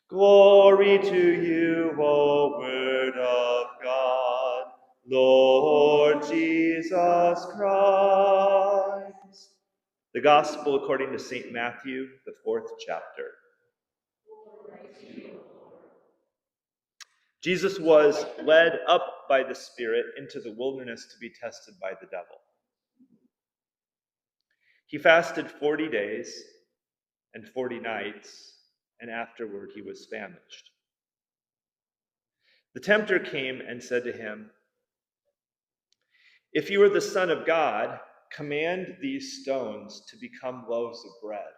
Glory to you, O Word of God, Lord Jesus Christ. The Gospel according to St. Matthew, the 4th chapter. Jesus was led up by the Spirit into the wilderness to be tested by the devil. He fasted 40 days and 40 nights, and afterward he was famished. The tempter came and said to him, "If you are the Son of God, command these stones to become loaves of bread."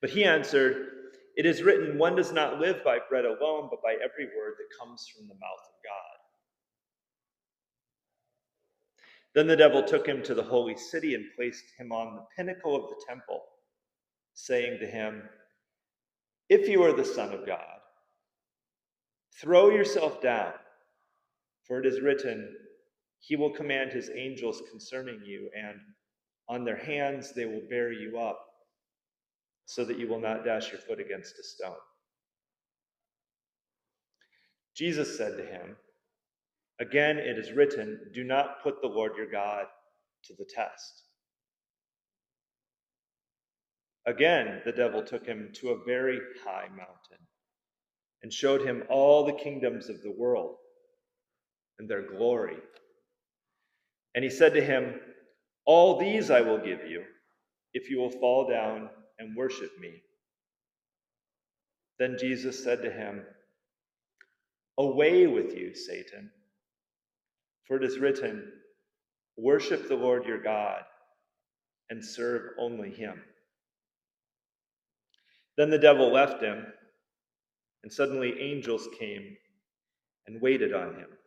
But he answered, "It is written, one does not live by bread alone, but by every word that comes from the mouth of God." Then the devil took him to the holy city and placed him on the pinnacle of the temple, saying to him, "If you are the Son of God, throw yourself down, for it is written, he will command his angels concerning you, and on their hands they will bear you up, so that you will not dash your foot against a stone." Jesus said to him, "Again it is written, do not put the Lord your God to the test." Again the devil took him to a very high mountain and showed him all the kingdoms of the world and their glory. And he said to him, "All these I will give you, if you will fall down and worship me." Then Jesus said to him, "Away with you, Satan, for it is written, worship the Lord your God and serve only him." Then the devil left him, and suddenly angels came and waited on him.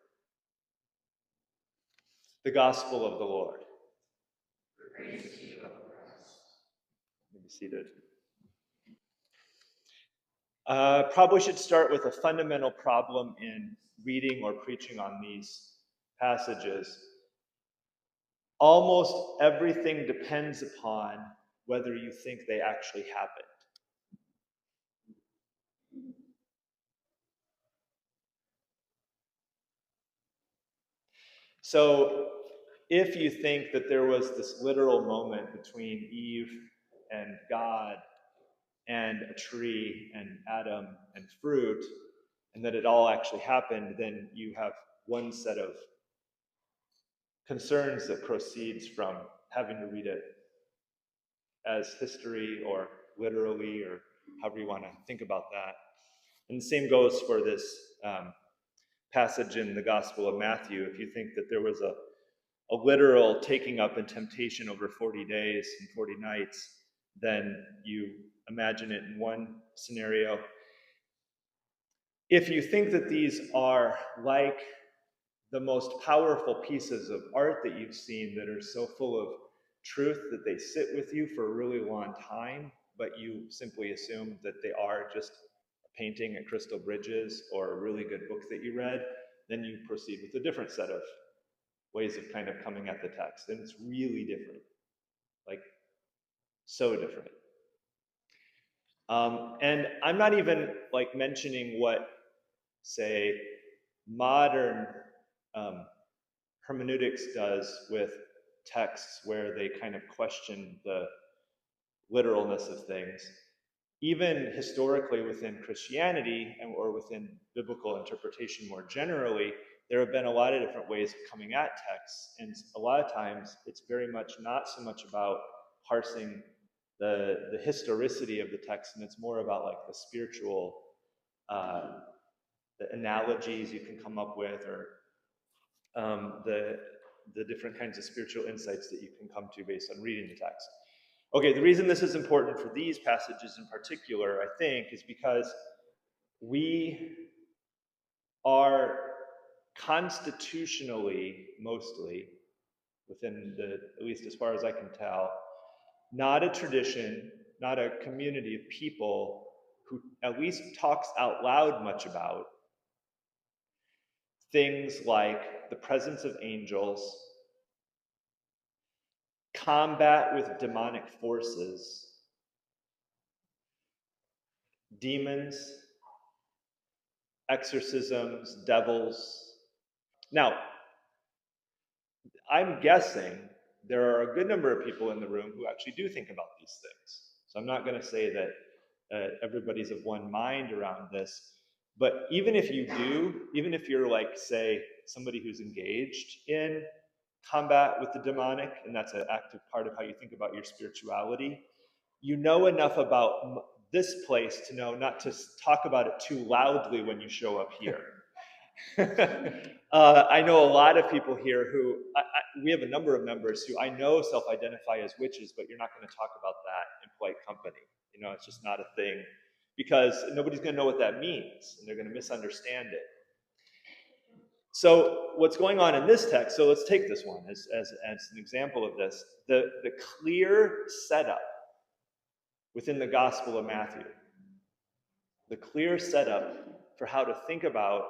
The Gospel of the Lord. Praise to you, O Christ. Be seated. Probably should start with a fundamental problem in reading or preaching on these passages. Almost everything depends upon whether you think they actually happened. So if you think that there was this literal moment between Eve and God and a tree and Adam and fruit, and that it all actually happened, then you have one set of concerns that proceeds from having to read it as history or literally, or however you want to think about that. And the same goes for this passage in the Gospel of Matthew. If you think that there was a literal taking up and temptation over 40 days and 40 nights, then you imagine it in one scenario. If you think that these are like the most powerful pieces of art that you've seen that are so full of truth that they sit with you for a really long time, but you simply assume that they are just a painting at Crystal Bridges or a really good book that you read, then you proceed with a different set of ways of kind of coming at the text. And it's really different, like so different. And I'm not even like mentioning what, say, modern hermeneutics does with texts where they kind of question the literalness of things. Even historically within Christianity or within biblical interpretation more generally, there have been a lot of different ways of coming at texts, and a lot of times it's very much not so much about parsing the historicity of the text, and it's more about like the spiritual the analogies you can come up with, or the different kinds of spiritual insights that you can come to based on reading the text. Okay, the reason this is important for these passages in particular, I think, is because we are constitutionally, mostly, within the, at least as far as I can tell, not a tradition, not a community of people who at least talks out loud much about things like the presence of angels, combat with demonic forces, demons, exorcisms, devils. Now, I'm guessing there are a good number of people in the room who actually do think about these things. So I'm not going to say that everybody's of one mind around this. But even if you do, even if you're like, say, somebody who's engaged in combat with the demonic, and that's an active part of how you think about your spirituality, you know enough about this place to know not to talk about it too loudly when you show up here. I know a lot of people here who, we have a number of members who I know self-identify as witches, but you're not going to talk about that in polite company. You know, it's just not a thing because nobody's going to know what that means and they're going to misunderstand it. So what's going on in this text, so let's take this one as an example of this. The clear setup within the Gospel of Matthew, the clear setup for how to think about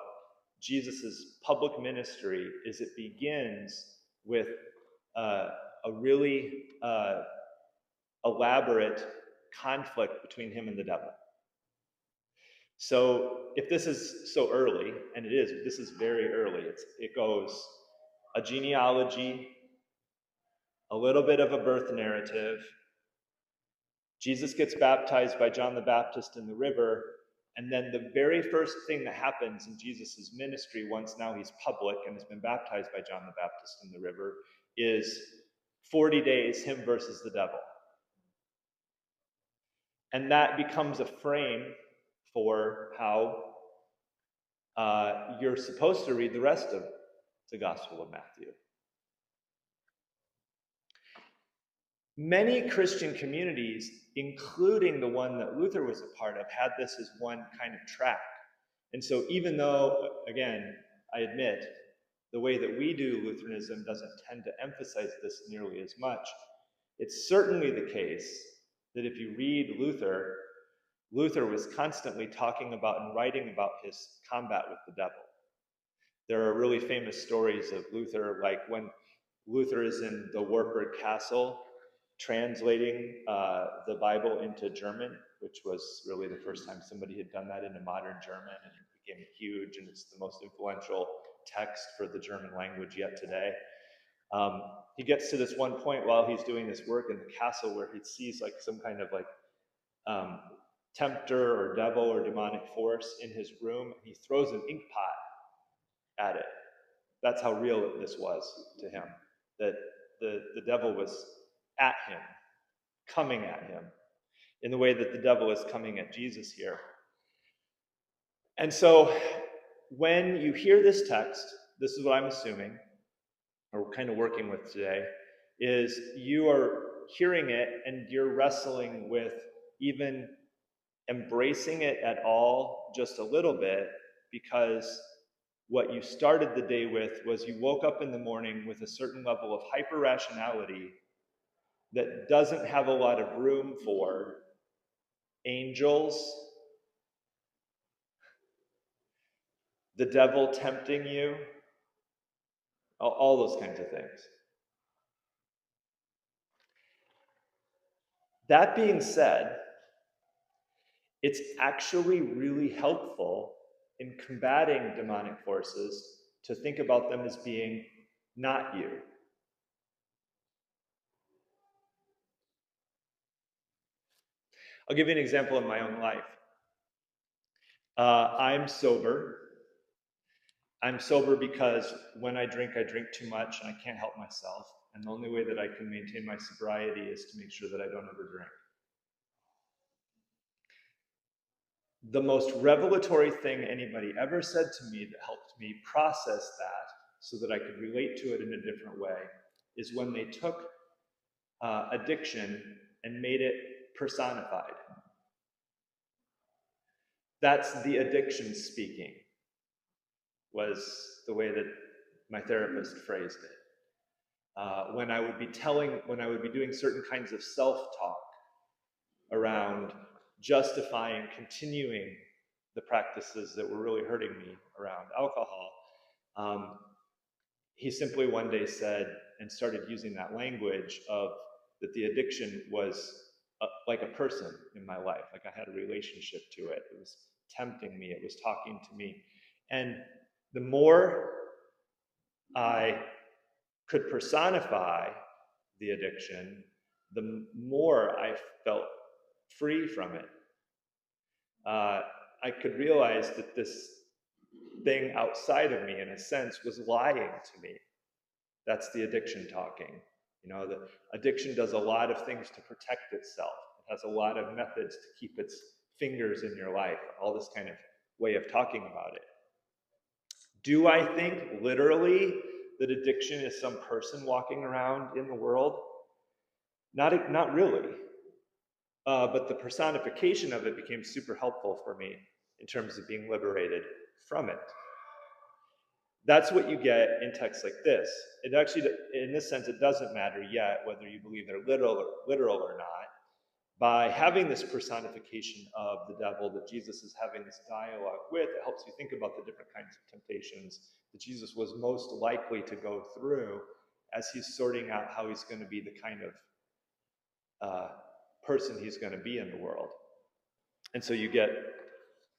Jesus's public ministry is it begins with a really elaborate conflict between him and the devil. So if this is so early, and it is, this is very early, it goes a genealogy, a little bit of a birth narrative. Jesus gets baptized by John the Baptist in the river, and then the very first thing that happens in Jesus' ministry, once now he's public and has been baptized by John the Baptist in the river, is 40 days, him versus the devil. And that becomes a frame for how you're supposed to read the rest of the Gospel of Matthew. Many Christian communities, including the one that Luther was a part of, had this as one kind of track. And so even though, again, I admit, the way that we do Lutheranism doesn't tend to emphasize this nearly as much, it's certainly the case that if you read Luther, Luther was constantly talking about and writing about his combat with the devil. There are really famous stories of Luther, like when Luther is in the Wartburg Castle translating the Bible into German, which was really the first time somebody had done that into modern German, and it became huge, and it's the most influential text for the German language yet today. He gets to this one point while he's doing this work in the castle where he sees like some kind of like tempter or devil or demonic force in his room, and he throws an ink pot at it. That's how real this was to him, that the devil was at him, coming at him, in the way that the devil is coming at Jesus here. And so when you hear this text, this is what I'm assuming, or kind of working with today, is you are hearing it and you're wrestling with even embracing it at all, just a little bit, because what you started the day with was you woke up in the morning with a certain level of hyper-rationality that doesn't have a lot of room for angels, the devil tempting you, all those kinds of things. That being said, it's actually really helpful in combating demonic forces to think about them as being not you. I'll give you an example in my own life. I'm sober. I'm sober because when I drink too much and I can't help myself. And the only way that I can maintain my sobriety is to make sure that I don't ever drink. The most revelatory thing anybody ever said to me that helped me process that so that I could relate to it in a different way is when they took addiction and made it personified. That's the addiction speaking, was the way that my therapist phrased it. When I would be doing certain kinds of self-talk around justifying, continuing the practices that were really hurting me around alcohol, he simply one day said and started using that language of that the addiction was like a person in my life. Like I had a relationship to it. It was tempting me. It was talking to me. And the more I could personify the addiction, the more I felt free from it. I could realize that this thing outside of me, in a sense, was lying to me. That's the addiction talking. You know, the addiction does a lot of things to protect itself. It has a lot of methods to keep its fingers in your life, all this kind of way of talking about it. Do I think literally that addiction is some person walking around in the world? Not really. But the personification of it became super helpful for me in terms of being liberated from it. That's what you get in texts like this. It actually, in this sense, it doesn't matter yet whether you believe they're literal or not. By having this personification of the devil that Jesus is having this dialogue with, it helps you think about the different kinds of temptations that Jesus was most likely to go through as he's sorting out how he's going to be the kind of person he's going to be in the world. And so you get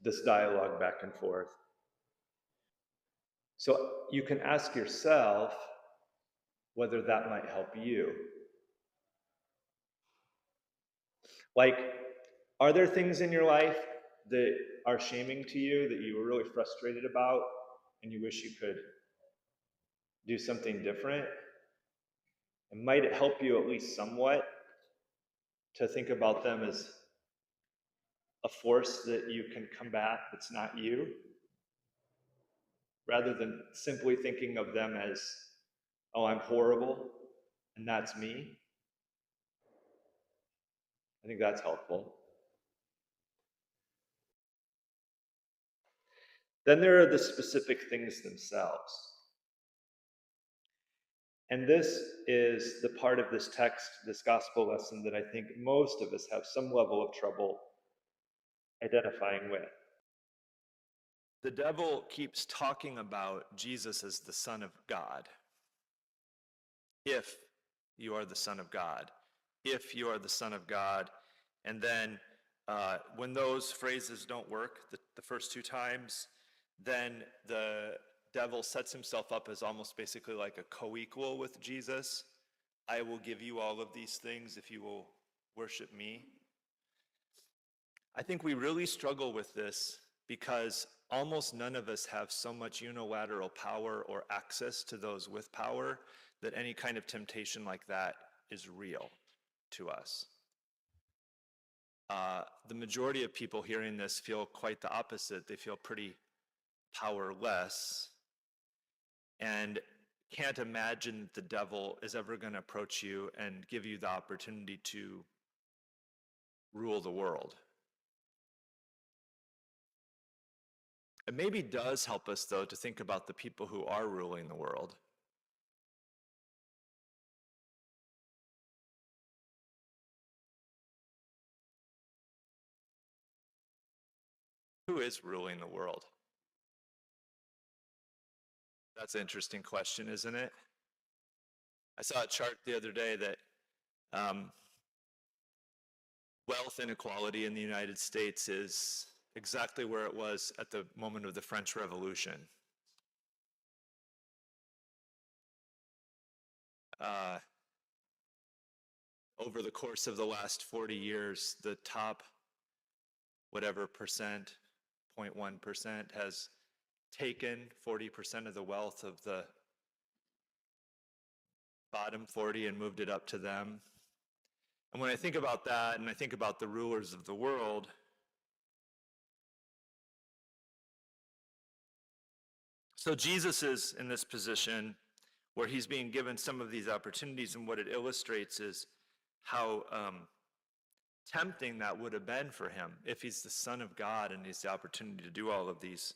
this dialogue back and forth. So you can ask yourself whether that might help you. Like, are there things in your life that are shaming to you that you were really frustrated about and you wish you could do something different? And might it help you at least somewhat to think about them as a force that you can combat that's not you, rather than simply thinking of them as, oh, I'm horrible and that's me? I think that's helpful. Then there are the specific things themselves. And this is the part of this text, this gospel lesson, that I think most of us have some level of trouble identifying with. The devil keeps talking about Jesus as the Son of God. If you are the Son of God, if you are the Son of God. And then when those phrases don't work, the first two times, then the devil sets himself up as almost basically like a co-equal with Jesus. I will give you all of these things if you will worship me. I think we really struggle with this because almost none of us have so much unilateral power or access to those with power that any kind of temptation like that is real to us. The majority of people hearing this feel quite the opposite. They feel pretty powerless and can't imagine the devil is ever going to approach you and give you the opportunity to rule the world. It maybe does help us, though, to think about the people who are ruling the world. Who is ruling the world? That's an interesting question, isn't it? I saw a chart the other day that wealth inequality in the United States is exactly where it was at the moment of the French Revolution. Over the course of the last 40 years, the top whatever percent, 0.1%, has taken 40% of the wealth of the bottom 40 and moved it up to them. And when I think about that, and I think about the rulers of the world, so Jesus is in this position where he's being given some of these opportunities, and what it illustrates is how tempting that would have been for him if he's the Son of God and he's the opportunity to do all of these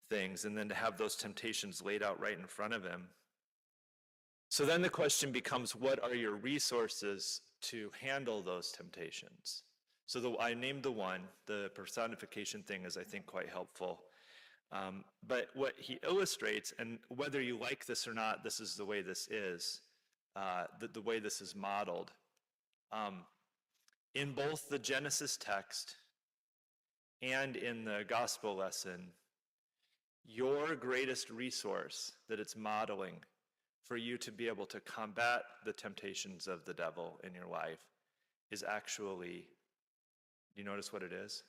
things, and then to have those temptations laid out right in front of him. So then the question becomes, what are your resources to handle those temptations? So I named the one, the personification thing is, I think, quite helpful. But what he illustrates, and whether you like this or not, this is the way this is, the way this is modeled. In both the Genesis text and in the gospel lesson, your greatest resource that it's modeling for you to be able to combat the temptations of the devil in your life is actually, do you notice what it is?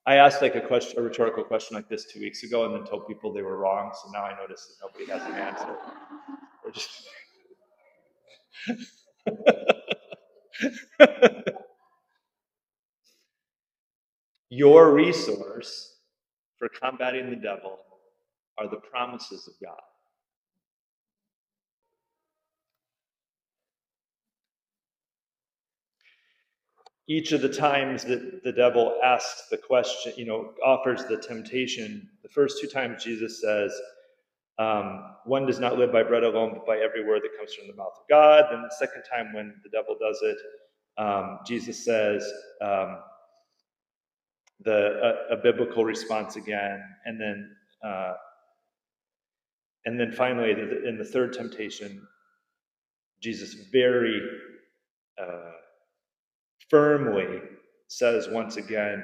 I asked like a rhetorical question like this 2 weeks ago and then told people they were wrong, so now I notice that nobody has an answer. Your resource for combating the devil are the promises of God. Each of the times that the devil asks the question, offers the temptation, the first 2 times Jesus says, one does not live by bread alone, but by every word that comes from the mouth of God. Then the second time when the devil does it, Jesus says a biblical response again, and then finally in the third temptation, Jesus very firmly says once again,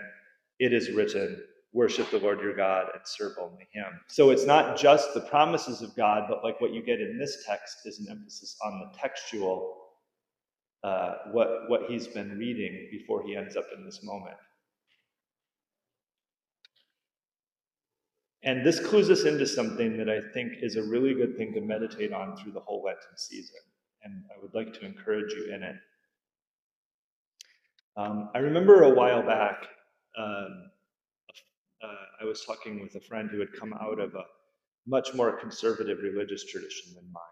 "It is written, worship the Lord your God and serve only him." So it's not just the promises of God, but like what you get in this text is an emphasis on the textual, what he's been reading before he ends up in this moment. And this clues us into something that I think is a really good thing to meditate on through the whole Lenten season. And I would like to encourage you in it. I remember a while back, um, I was talking with a friend who had come out of a much more conservative religious tradition than mine.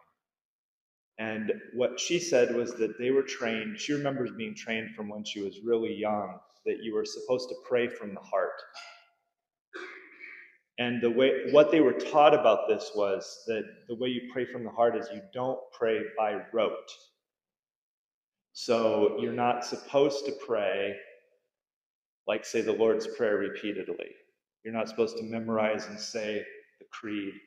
And what she said was that they were trained, she remembers being trained from when she was really young, that you were supposed to pray from the heart. And what they were taught about this was that the way you pray from the heart is you don't pray by rote. So you're not supposed to pray, like say the Lord's Prayer repeatedly. You're not supposed to memorize and say the creed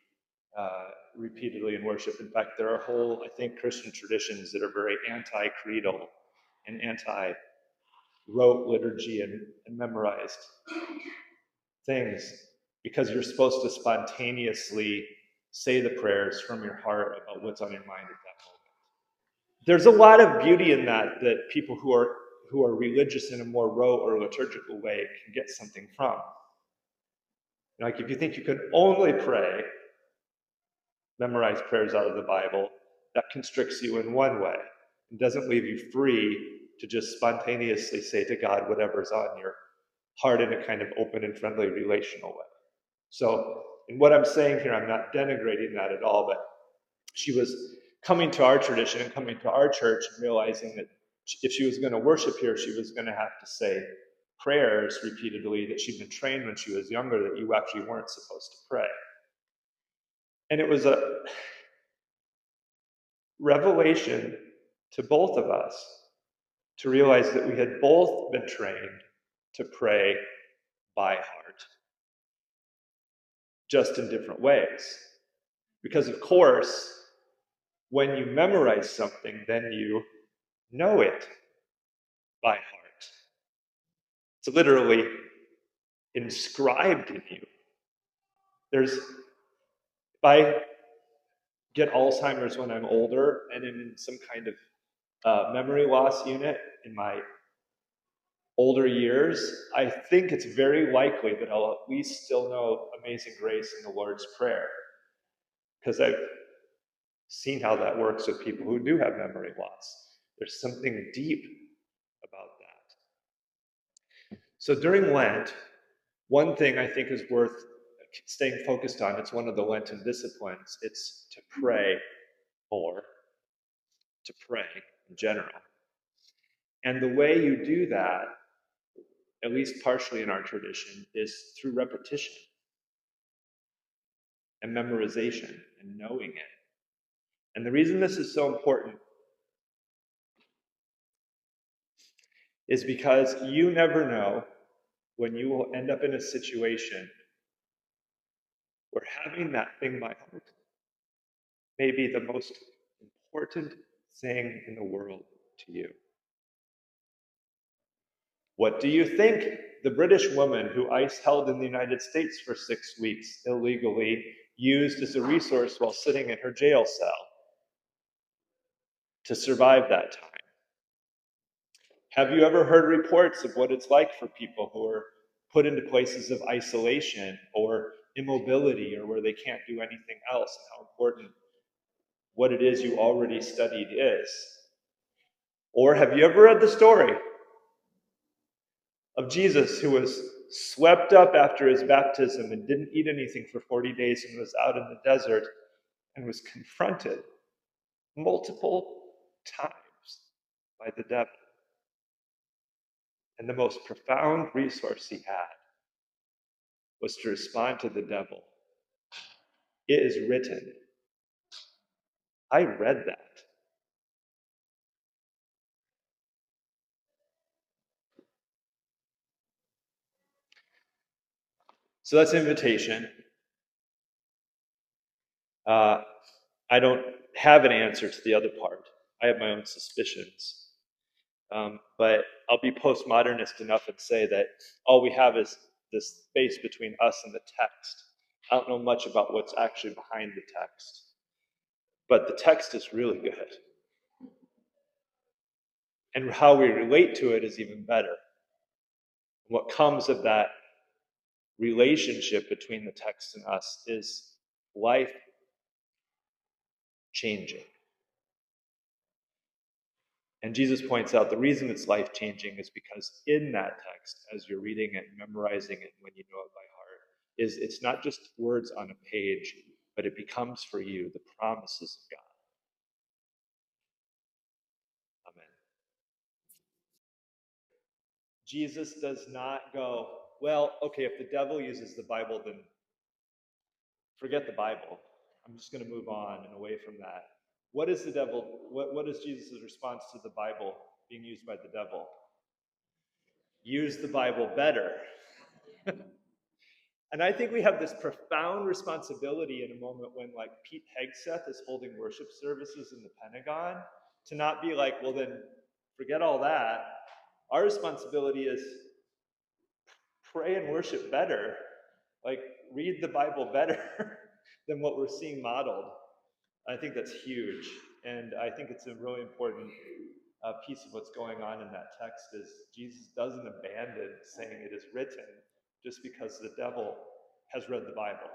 repeatedly in worship. In fact, there are whole, I think, Christian traditions that are very anti-creedal and anti-rote liturgy and memorized things, because you're supposed to spontaneously say the prayers from your heart about what's on your mind at that moment. There's a lot of beauty in that people who are religious in a more rote or liturgical way can get something from. Like if you think you can only pray, memorize prayers out of the Bible, that constricts you in one way and doesn't leave you free to just spontaneously say to God whatever's on your heart in a kind of open and friendly relational way. So, in what I'm saying here, I'm not denigrating that at all, but she was coming to our tradition and coming to our church and realizing that if she was going to worship here, she was going to have to say prayers repeatedly that she'd been trained when she was younger that you actually weren't supposed to pray. And it was a revelation to both of us to realize that we had both been trained to pray by heart, just in different ways. Because, of course, when you memorize something, then you know it by heart. It's literally inscribed in you. If I get Alzheimer's when I'm older and in some kind of memory loss unit in my older years, I think it's very likely that I'll at least still know Amazing Grace and the Lord's Prayer, because I've seen how that works with people who do have memory loss. There's something deep about that. So during Lent, one thing I think is worth staying focused on, it's one of the Lenten disciplines, it's to pray more, to pray in general. And the way you do that, at least partially in our tradition, is through repetition and memorization and knowing it. And the reason this is so important is because you never know when you will end up in a situation where having that thing by heart may be the most important thing in the world to you. What do you think the British woman who ICE held in the United States for 6 weeks illegally used as a resource while sitting in her jail cell to survive that time? Have you ever heard reports of what it's like for people who are put into places of isolation or immobility or where they can't do anything else, and how important what it is you already studied is? Or have you ever read the story of Jesus who was swept up after his baptism and didn't eat anything for 40 days and was out in the desert and was confronted multiple times by the devil? And the most profound resource he had was to respond to the devil. It is written. I read that. So that's invitation. Uh, I don't have an answer to the other part. I have my own suspicions. But I'll be postmodernist enough and say that all we have is this space between us and the text. I don't know much about what's actually behind the text, but the text is really good. And how we relate to it is even better. What comes of that relationship between the text and us is life changing. And Jesus points out the reason it's life changing is because in that text, as you're reading it, memorizing it, when you know it by heart, is it's not just words on a page, but it becomes for you the promises of God. Amen. Jesus does not go, well, okay, if the devil uses the Bible, then forget the Bible. I'm just going to move on and away from that. What is the devil? What is Jesus' response to the Bible being used by the devil? Use the Bible better. And I think we have this profound responsibility in a moment when, like, Pete Hegseth is holding worship services in the Pentagon, to not be like, well, then forget all that. Our responsibility is pray and worship better, like read the Bible better than what we're seeing modeled. I think that's huge. And I think it's a really important piece of what's going on in that text is Jesus doesn't abandon saying it is written just because the devil has read the Bible.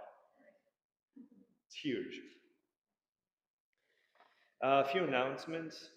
It's huge. A few announcements.